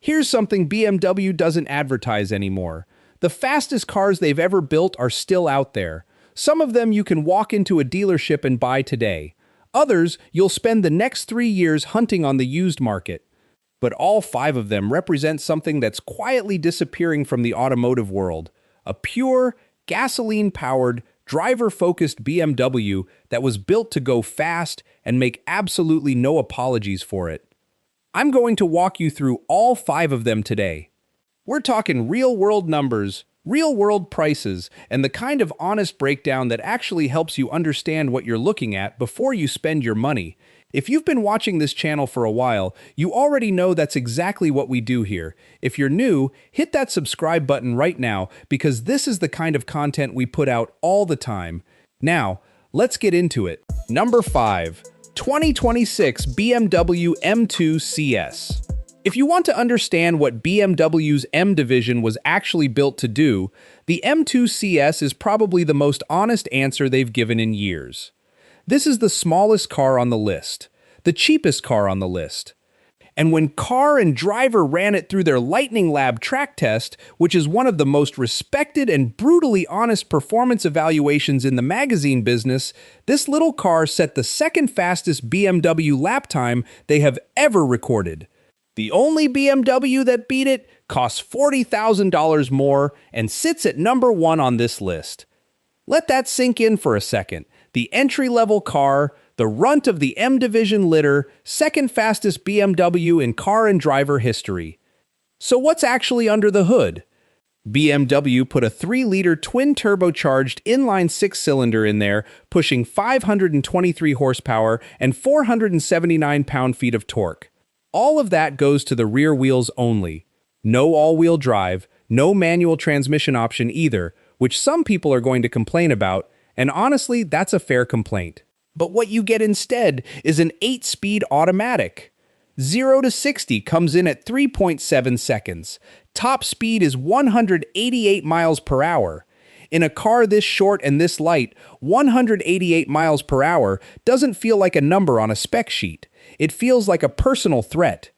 Here's something BMW doesn't advertise anymore. The fastest cars they've ever built are still out there. Some of them you can walk into a dealership and buy today. Others, you'll spend the next 3 years hunting on the used market. But all 5 of them represent something that's quietly disappearing from the automotive world. A pure, gasoline-powered, driver-focused BMW that was built to go fast and make absolutely no apologies for it. I'm going to walk you through all 5 of them today. We're talking real-world numbers, real-world prices, and the kind of honest breakdown that actually helps you understand what you're looking at before you spend your money. If you've been watching this channel for a while, you already know that's exactly what we do here. If you're new, hit that subscribe button right now because this is the kind of content we put out all the time. Now, let's get into it. Number 5. 2026 BMW M2 CS. If you want to understand what BMW's M division was actually built to do, the M2 CS is probably the most honest answer they've given in years. This is the smallest car on the list, the cheapest car on the list. And when Car and Driver ran it through their Lightning Lab track test, which is one of the most respected and brutally honest performance evaluations in the magazine business, this little car set the second fastest BMW lap time they have ever recorded. The only BMW that beat it costs $40,000 more and sits at number 1 on this list. Let that sink in for a second. The entry-level car, the runt of the M division litter, second fastest BMW in Car and Driver history. So what's actually under the hood? BMW put a 3-liter twin-turbocharged inline 6-cylinder in there, pushing 523 horsepower and 479 pound-feet of torque. All of that goes to the rear wheels only. No all-wheel drive, no manual transmission option either, which some people are going to complain about, and honestly, that's a fair complaint. But what you get instead is an 8-speed automatic. 0 to 60 comes in at 3.7 seconds. Top speed is 188 miles per hour. In a car this short and this light, 188 miles per hour doesn't feel like a number on a spec sheet. It feels like a personal threat.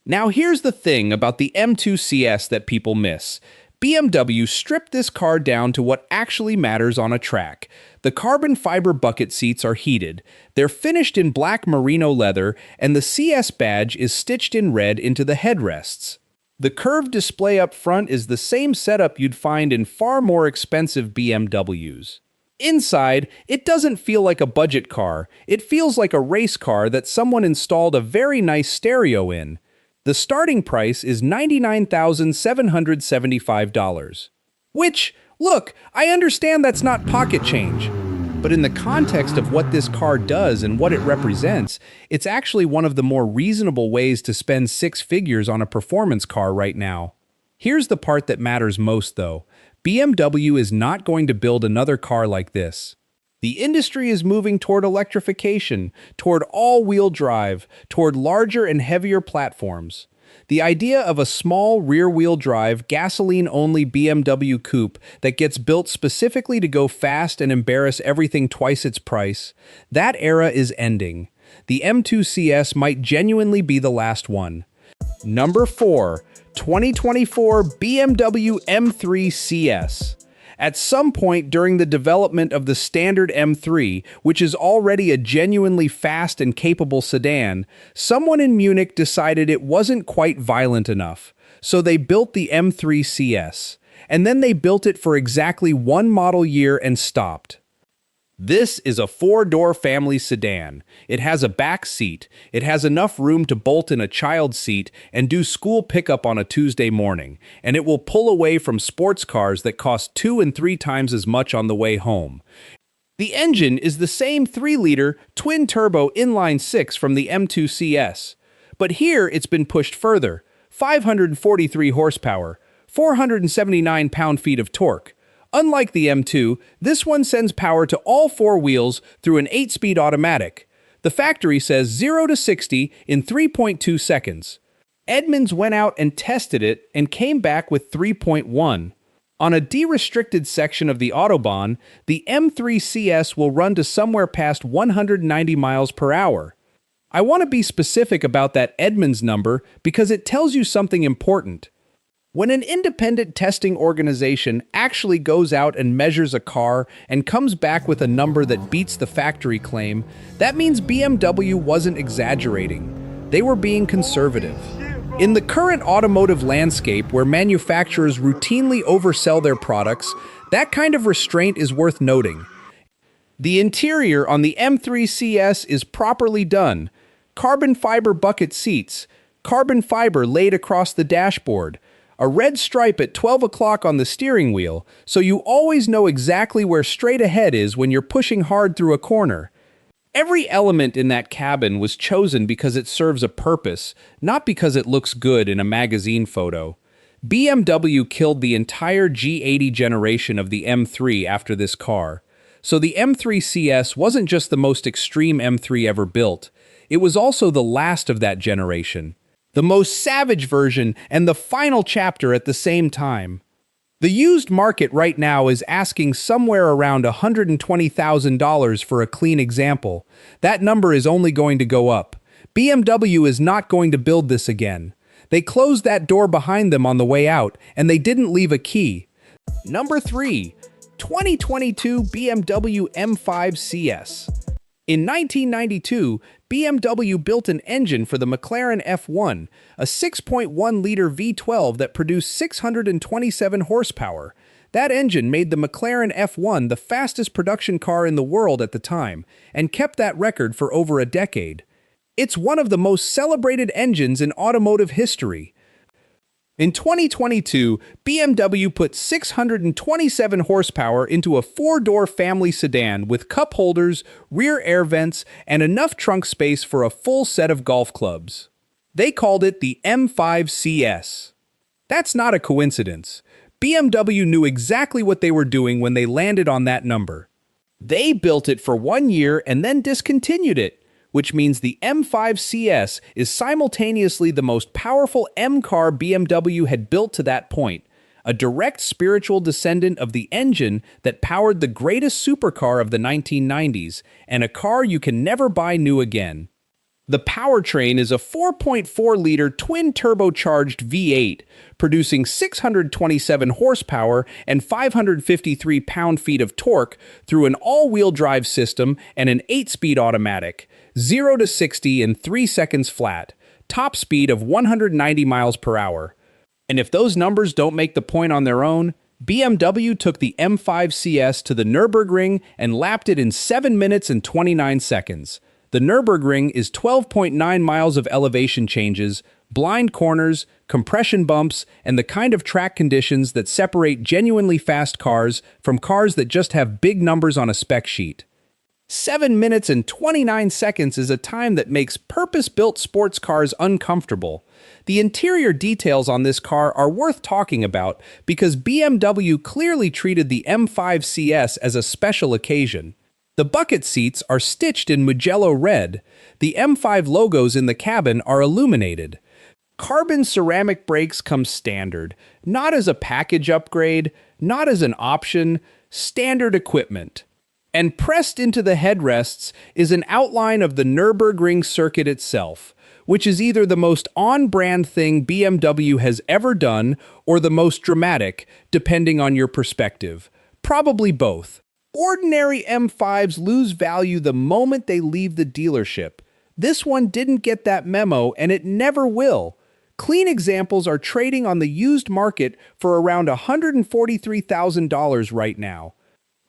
Now here's the thing about the M2 CS that people miss. BMW stripped this car down to what actually matters on a track. The carbon fiber bucket seats are heated, they're finished in black merino leather, and the CS badge is stitched in red into the headrests. The curved display up front is the same setup you'd find in far more expensive BMWs. Inside, it doesn't feel like a budget car, it feels like a race car that someone installed a very nice stereo in. The starting price is $99,775. Which, look, I understand that's not pocket change. But in the context of what this car does and what it represents, it's actually one of the more reasonable ways to spend 6 figures on a performance car right now. Here's the part that matters most, though. BMW is not going to build another car like this. The industry is moving toward electrification, toward all-wheel drive, toward larger and heavier platforms. The idea of a small rear-wheel drive, gasoline-only BMW coupe that gets built specifically to go fast and embarrass everything twice its price, that era is ending. The M2 CS might genuinely be the last one. Number 4. 2024 BMW M3 CS. At some point during the development of the standard M3, which is already a genuinely fast and capable sedan, someone in Munich decided it wasn't quite violent enough, so they built the M3 CS, and then they built it for exactly 1 model year and stopped. This is a 4-door family sedan. It has a back seat. It has enough room to bolt in a child's seat and do school pickup on a Tuesday morning, and it will pull away from sports cars that cost 2 and 3 times as much on the way home. The engine is the same 3-liter twin-turbo inline-6 from the M2 CS, but here it's been pushed further, 543 horsepower, 479 pound-feet of torque. Unlike the M2, this one sends power to all 4 wheels through an 8-speed automatic. The factory says 0 to 60 in 3.2 seconds. Edmunds went out and tested it and came back with 3.1. On a de-restricted section of the Autobahn, the M3 CS will run to somewhere past 190 miles per hour. I want to be specific about that Edmunds number because it tells you something important. When an independent testing organization actually goes out and measures a car and comes back with a number that beats the factory claim, that means BMW wasn't exaggerating. They were being conservative. In the current automotive landscape where manufacturers routinely oversell their products, that kind of restraint is worth noting. The interior on the M3 CS is properly done. Carbon fiber bucket seats, carbon fiber laid across the dashboard, a red stripe at 12 o'clock on the steering wheel, so you always know exactly where straight ahead is when you're pushing hard through a corner. Every element in that cabin was chosen because it serves a purpose, not because it looks good in a magazine photo. BMW killed the entire G80 generation of the M3 after this car. So the M3 CS wasn't just the most extreme M3 ever built, it was also the last of that generation. The most savage version and the final chapter at the same time. The used market right now is asking somewhere around $120,000 for a clean example. That number is only going to go up. BMW is not going to build this again. They closed that door behind them on the way out, and they didn't leave a key. Number 3. 2022 BMW M5 CS. In 1992, BMW built an engine for the McLaren F1, a 6.1-liter V12 that produced 627 horsepower. That engine made the McLaren F1 the fastest production car in the world at the time, and kept that record for over a decade. It's one of the most celebrated engines in automotive history. In 2022, BMW put 627 horsepower into a four-door family sedan with cup holders, rear air vents, and enough trunk space for a full set of golf clubs. They called it the M5 CS. That's not a coincidence. BMW knew exactly what they were doing when they landed on that number. They built it for 1 year and then discontinued it, which means the M5 CS is simultaneously the most powerful M car BMW had built to that point, a direct spiritual descendant of the engine that powered the greatest supercar of the 1990s, and a car you can never buy new again. The powertrain is a 4.4-liter twin-turbocharged V8, producing 627 horsepower and 553 pound-feet of torque through an all-wheel drive system and an 8-speed automatic, 0 to 60 in 3 seconds flat, top speed of 190 miles per hour. And if those numbers don't make the point on their own, BMW took the M5 CS to the Nürburgring and lapped it in 7 minutes and 29 seconds. The Nürburgring is 12.9 miles of elevation changes, blind corners, compression bumps, and the kind of track conditions that separate genuinely fast cars from cars that just have big numbers on a spec sheet. 7 minutes and 29 seconds is a time that makes purpose-built sports cars uncomfortable. The interior details on this car are worth talking about because BMW clearly treated the M5 CS as a special occasion. The bucket seats are stitched in Mugello red. The M5 logos in the cabin are illuminated. Carbon ceramic brakes come standard, not as a package upgrade, not as an option, standard equipment. And pressed into the headrests is an outline of the Nürburgring circuit itself, which is either the most on-brand thing BMW has ever done or the most dramatic, depending on your perspective. Probably both. Ordinary M5s lose value the moment they leave the dealership. This one didn't get that memo, and it never will. Clean examples are trading on the used market for around $143,000 right now.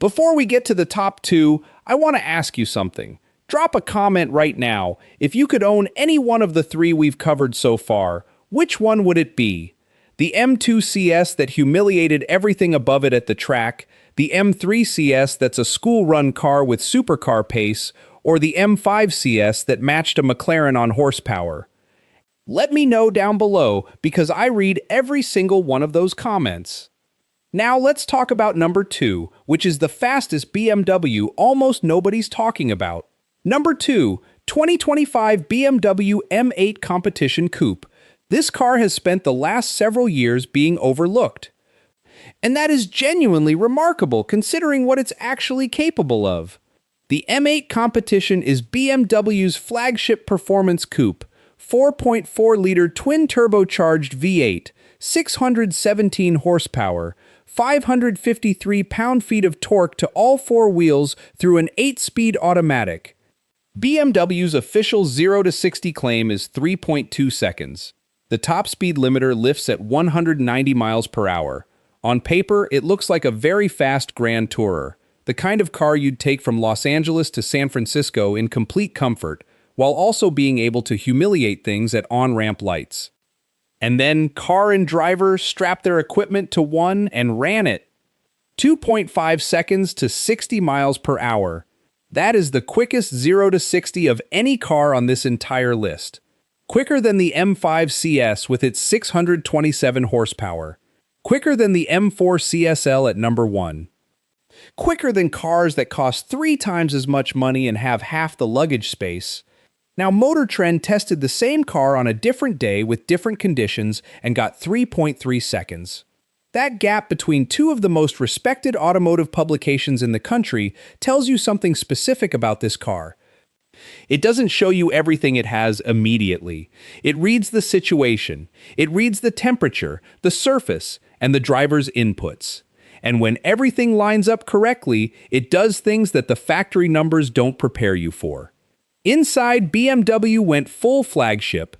Before we get to the top 2, I want to ask you something. Drop a comment right now. If you could own any one of the 3 we've covered so far, which one would it be? The M2 CS that humiliated everything above it at the track, the M3 CS that's a school-run car with supercar pace, or the M5 CS that matched a McLaren on horsepower? Let me know down below because I read every single one of those comments. Now let's talk about number 2, which is the fastest BMW almost nobody's talking about. Number 2, 2025 BMW M8 Competition Coupe. This car has spent the last several years being overlooked. And that is genuinely remarkable considering what it's actually capable of. The M8 Competition is BMW's flagship performance coupe, 4.4-liter twin-turbocharged V8, 617 horsepower, 553 pound-feet of torque to all four wheels through an 8-speed automatic. BMW's official 0-60 claim is 3.2 seconds. The top speed limiter lifts at 190 miles per hour. On paper, it looks like a very fast Grand Tourer, the kind of car you'd take from Los Angeles to San Francisco in complete comfort, while also being able to humiliate things at on-ramp lights. And then car and driver strapped their equipment to one and ran it. 2.5 seconds to 60 miles per hour. That is the quickest 0-60 of any car on this entire list. Quicker than the M5 CS with its 627 horsepower. Quicker than the M4 CSL at number 1. Quicker than cars that cost 3 times as much money and have half the luggage space. Now, Motor Trend tested the same car on a different day with different conditions and got 3.3 seconds. That gap between two of the most respected automotive publications in the country tells you something specific about this car. It doesn't show you everything it has immediately. It reads the situation. It reads the temperature, the surface, and the driver's inputs. And when everything lines up correctly, it does things that the factory numbers don't prepare you for. Inside, BMW went full flagship.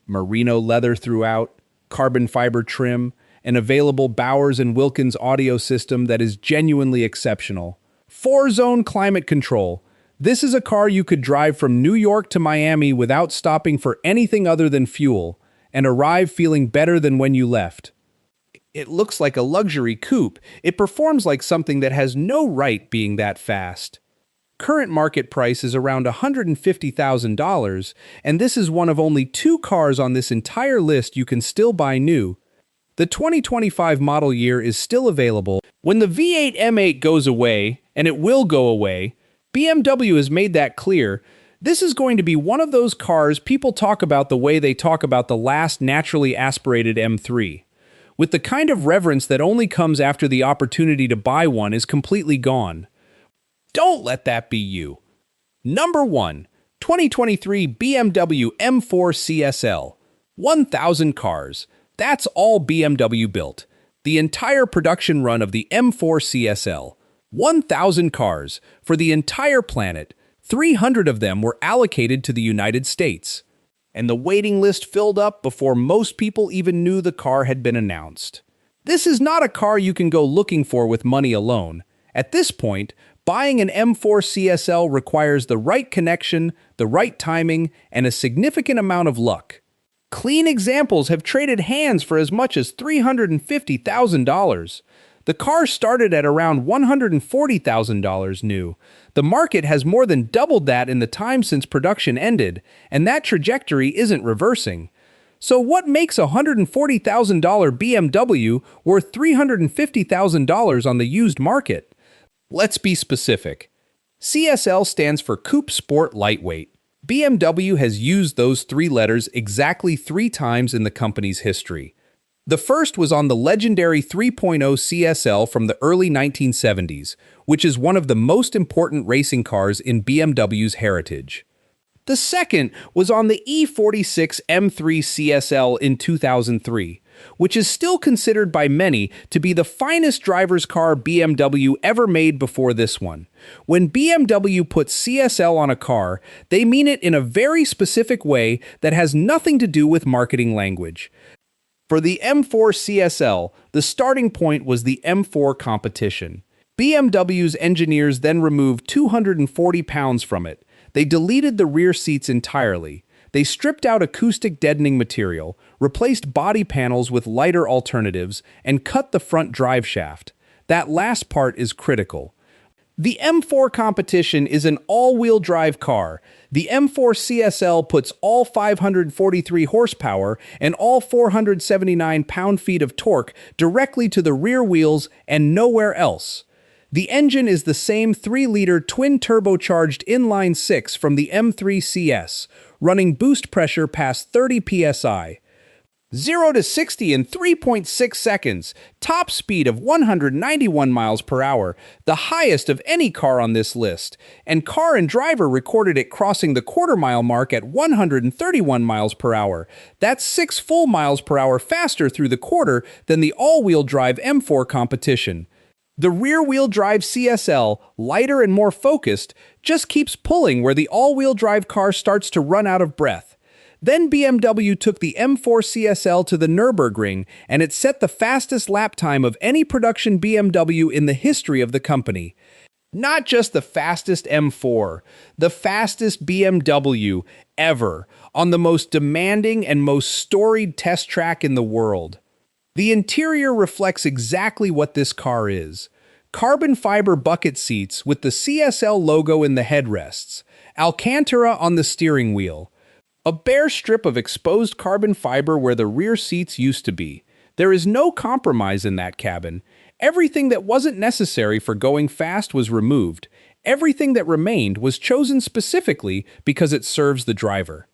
Merino leather throughout, carbon fiber trim, an available Bowers & Wilkins audio system that is genuinely exceptional. 4-zone climate control. This is a car you could drive from New York to Miami without stopping for anything other than fuel, and arrive feeling better than when you left. It looks like a luxury coupe. It performs like something that has no right being that fast. Current market price is around $150,000, and this is one of only 2 cars on this entire list you can still buy new. The 2025 model year is still available. When the V8 M8 goes away, and it will go away, BMW has made that clear. This is going to be one of those cars people talk about the way they talk about the last naturally aspirated M3. With the kind of reverence that only comes after the opportunity to buy one is completely gone. Don't let that be you. Number 1. 2023 BMW M4 CSL. 1,000 cars. That's all BMW built. The entire production run of the M4 CSL. 1,000 cars. For the entire planet. 300 of them were allocated to the United States. And the waiting list filled up before most people even knew the car had been announced. This is not a car you can go looking for with money alone. At this point, buying an M4 CSL requires the right connection, the right timing, and a significant amount of luck. Clean examples have traded hands for as much as $350,000. The car started at around $140,000 new. The market has more than doubled that in the time since production ended, and that trajectory isn't reversing. So what makes a $140,000 BMW worth $350,000 on the used market? Let's be specific. CSL stands for Coupe Sport Lightweight. BMW has used those 3 letters exactly 3 times in the company's history. The first was on the legendary 3.0 CSL from the early 1970s, which is one of the most important racing cars in BMW's heritage. The second was on the E46 M3 CSL in 2003, which is still considered by many to be the finest driver's car BMW ever made before this one. When BMW puts CSL on a car, they mean it in a very specific way that has nothing to do with marketing language. For the M4 CSL, the starting point was the M4 Competition. BMW's engineers then removed 240 pounds from it. They deleted the rear seats entirely. They stripped out acoustic deadening material, replaced body panels with lighter alternatives, and cut the front drive shaft. That last part is critical. The M4 Competition is an all-wheel drive car. The M4 CSL puts all 543 horsepower and all 479 pound-feet of torque directly to the rear wheels and nowhere else. The engine is the same 3-liter twin-turbocharged inline-6 from the M3 CS, running boost pressure past 30 psi. 0 to 60 in 3.6 seconds, top speed of 191 miles per hour, the highest of any car on this list, and car and driver recorded it crossing the quarter-mile mark at 131 miles per hour. That's 6 full miles per hour faster through the quarter than the all-wheel drive M4 Competition. The rear-wheel drive CSL, lighter and more focused, just keeps pulling where the all-wheel drive car starts to run out of breath. Then BMW took the M4 CSL to the Nürburgring, and it set the fastest lap time of any production BMW in the history of the company. Not just the fastest M4, the fastest BMW ever, on the most demanding and most storied test track in the world. The interior reflects exactly what this car is. Carbon fiber bucket seats with the CSL logo in the headrests, Alcantara on the steering wheel, a bare strip of exposed carbon fiber where the rear seats used to be. There is no compromise in that cabin. Everything that wasn't necessary for going fast was removed. Everything that remained was chosen specifically because it serves the driver.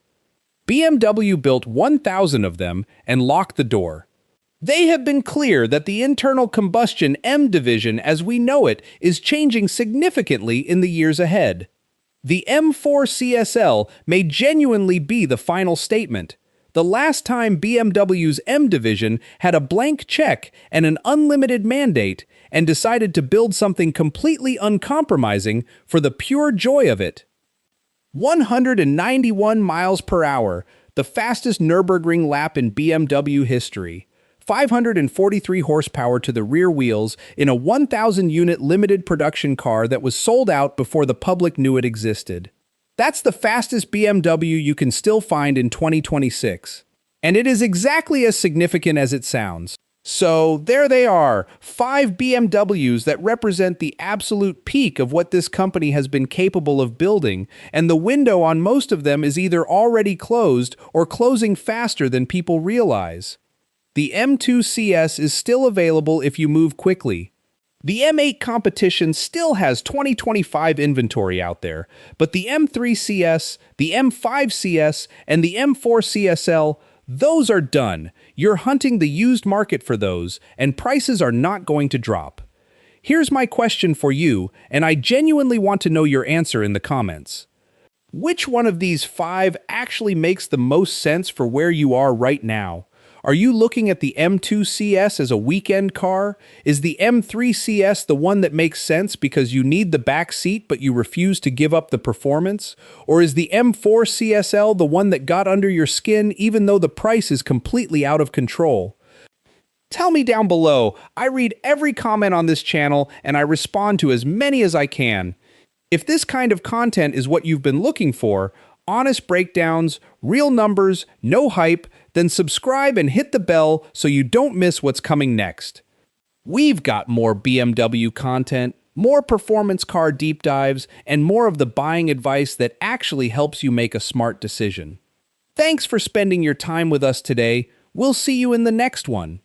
BMW built 1,000 of them and locked the door. They have been clear that the internal combustion M division as we know it is changing significantly in the years ahead. The M4 CSL may genuinely be the final statement. The last time BMW's M division had a blank check and an unlimited mandate and decided to build something completely uncompromising for the pure joy of it. 191 miles per hour, the fastest Nürburgring lap in BMW history. 543 horsepower to the rear wheels in a 1,000-unit limited production car that was sold out before the public knew it existed. That's the fastest BMW you can still find in 2026. And it is exactly as significant as it sounds. So there they are, 5 BMWs that represent the absolute peak of what this company has been capable of building, and the window on most of them is either already closed or closing faster than people realize. The M2 CS is still available if you move quickly. The M8 Competition still has 2025 inventory out there, but the M3 CS, the M5 CS, and the M4 CSL, those are done. You're hunting the used market for those, and prices are not going to drop. Here's my question for you, and I genuinely want to know your answer in the comments. Which one of these 5 actually makes the most sense for where you are right now? Are you looking at the M2 CS as a weekend car? Is the M3 CS the one that makes sense because you need the back seat but you refuse to give up the performance? Or is the M4 CSL the one that got under your skin even though the price is completely out of control? Tell me down below. I read every comment on this channel and I respond to as many as I can. If this kind of content is what you've been looking for, honest breakdowns, real numbers, no hype, then subscribe and hit the bell so you don't miss what's coming next. We've got more BMW content, more performance car deep dives, and more of the buying advice that actually helps you make a smart decision. Thanks for spending your time with us today. We'll see you in the next one.